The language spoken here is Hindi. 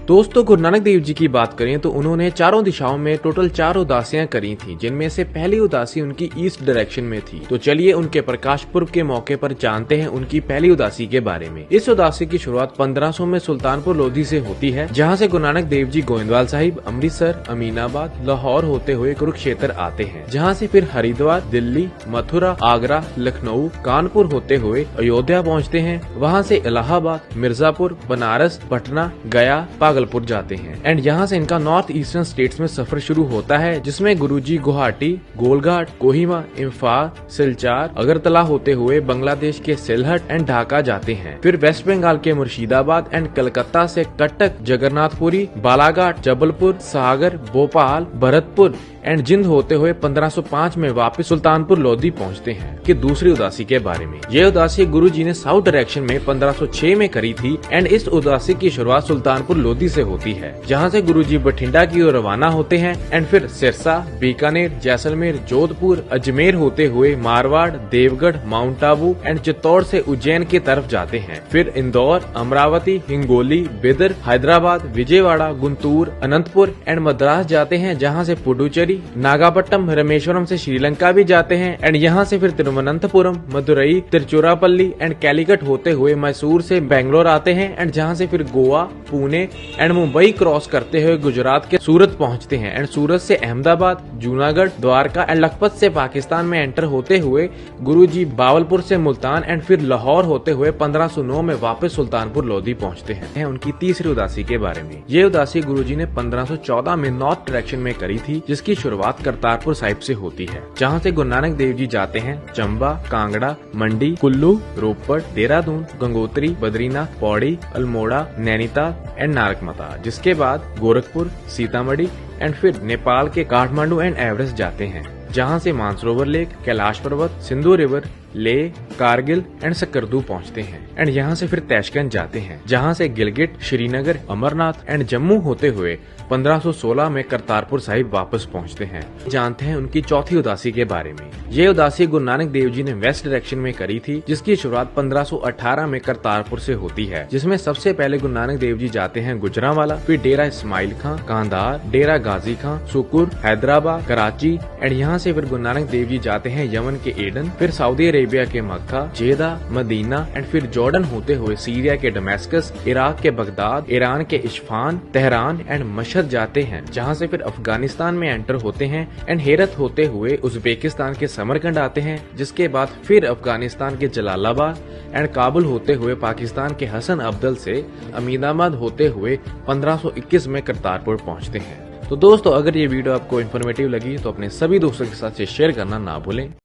दोस्तों, गुरु नानक देव जी की बात करें तो उन्होंने चारों दिशाओं में टोटल 4 उदासियां करी थी, जिनमें से पहली उदासी उनकी ईस्ट डायरेक्शन में थी। तो चलिए उनके प्रकाश पुर्ब के मौके पर जानते हैं उनकी पहली उदासी के बारे में। इस उदासी की शुरुआत 1500 में सुल्तानपुर लोधी से होती है, जहां से गुरु नानक देव जी गोविंदवाल साहिब, अमृतसर, अमीनाबाद, लाहौर होते हुए कुरुक्षेत्र आते हैं, जहाँ से फिर हरिद्वार, दिल्ली, मथुरा, आगरा, लखनऊ, कानपुर होते हुए अयोध्या पहुँचते हैं। वहाँ से इलाहाबाद, मिर्जापुर, बनारस, पटना, गया, भागलपुर जाते हैं एंड यहाँ से इनका नॉर्थ ईस्टर्न स्टेट्स में सफर शुरू होता है, जिसमें गुरुजी गुवाहाटी, गोलघाट, कोहिमा, इम्फाल, सिलचार, अगरतला होते हुए बांग्लादेश के सिलहट एंड ढाका जाते हैं। फिर वेस्ट बंगाल के मुर्शिदाबाद एंड कलकत्ता से कटक, जगन्नाथपुरी, बालाघाट, जबलपुर, सागर, भोपाल, भरतपुर एंड जिंद होते हुए 1505 में वापस सुल्तानपुर लोधी पहुंचते हैं। कि दूसरी उदासी के बारे में, ये उदासी गुरुजी ने साउथ डायरेक्शन में 1506 में करी थी एंड इस उदासी की शुरुआत सुल्तानपुर लोधी से होती है, जहां से गुरुजी बठिंडा की ओर रवाना होते हैं एंड फिर सिरसा, बीकानेर, जैसलमेर, जोधपुर, अजमेर होते हुए मारवाड़, देवगढ़, माउंट आबू एंड चित्तौड़ से उज्जैन की तरफ जाते हैं। फिर इंदौर, अमरावती, हिंगोली, बिदर, हैदराबाद, विजयवाड़ा, गुंटूर, अनंतपुर एंड मद्रास जाते हैं, जहां से पुडुचेरी, नागापट्टनम, रामेश्वरम से श्रीलंका भी जाते हैं एंड यहाँ से फिर तिरुवनंतपुरम, मदुरई, तिरुचिरापल्ली एंड कैलीकट होते हुए मैसूर से बेंगलोर आते हैं एंड जहाँ से फिर गोवा, पुणे एंड मुंबई क्रॉस करते हुए गुजरात के सूरत पहुँचते हैं एंड सूरत से अहमदाबाद, जूनागढ़, द्वारका एंड लखपत से पाकिस्तान में एंटर होते हुए गुरुजी बावलपुर से मुल्तान एंड फिर लाहौर होते हुए 1509 में वापस सुल्तानपुर लोधी पहुँचते हैं। उनकी तीसरी उदासी के बारे में, ये उदासी गुरुजी ने 1514 में नॉर्थ डायरेक्शन में करी थी, जिसकी शुरुआत करतारपुर साहिब से होती है, जहाँ से गुरु नानक देव जी जाते हैं चंबा, कांगड़ा, मंडी, कुल्लू, रोपड़, देहरादून, गंगोत्री, बद्रीनाथ, पौड़ी, अल्मोड़ा, नैनीताल एंड नारकमता, जिसके बाद गोरखपुर, सीतामढ़ी एंड फिर नेपाल के काठमांडू एंड एवरेस्ट जाते हैं, जहाँ से मानसरोवर लेक, कैलाश पर्वत, सिंधु रिवर, लेह, कारगिल एंड सकरदू पहुँचते हैं एंड यहाँ से फिर तैशकंद जाते हैं, जहाँ से गिलगिट, श्रीनगर, अमरनाथ एंड जम्मू होते हुए 1516 में करतारपुर साहिब वापस पहुँचते हैं। जानते हैं उनकी चौथी उदासी के बारे में। ये उदासी गुरु नानक देव जी ने वेस्ट डायरेक्शन में करी थी, जिसकी शुरुआत 1518 में करतारपुर से होती है, जिसमें सबसे पहले गुरु नानक देव जी जाते हैं गुजरांवाला, फिर डेरा इस्माइल खां, कांधार, डेरा गाजी खां, सुकुर, हैदराबाद, कराची एंड यहाँ से फिर गुरु नानक देव जी जाते हैं यमन के एडन, फिर सऊदी अरेबिया के मक्का, जेदा, मदीना एंड फिर जॉर्डन होते हुए सीरिया के डमस्कस, इराक के बगदाद, ईरान के इस्फहान, तेहरान एंड मशहद जाते हैं, जहाँ से फिर अफगानिस्तान में एंटर होते हैं एंड हेरत होते हुए उज्बेकिस्तान के समरकंद आते हैं, जिसके बाद फिर अफगानिस्तान के जलालाबाद एंड काबुल होते हुए पाकिस्तान के हसन अब्दल से अमीनाबाद होते हुए 1521 में करतारपुर पहुँचते हैं। तो दोस्तों, अगर ये वीडियो आपको इन्फॉर्मेटिव लगी तो अपने सभी दोस्तों के साथ शेयर करना ना भूलें।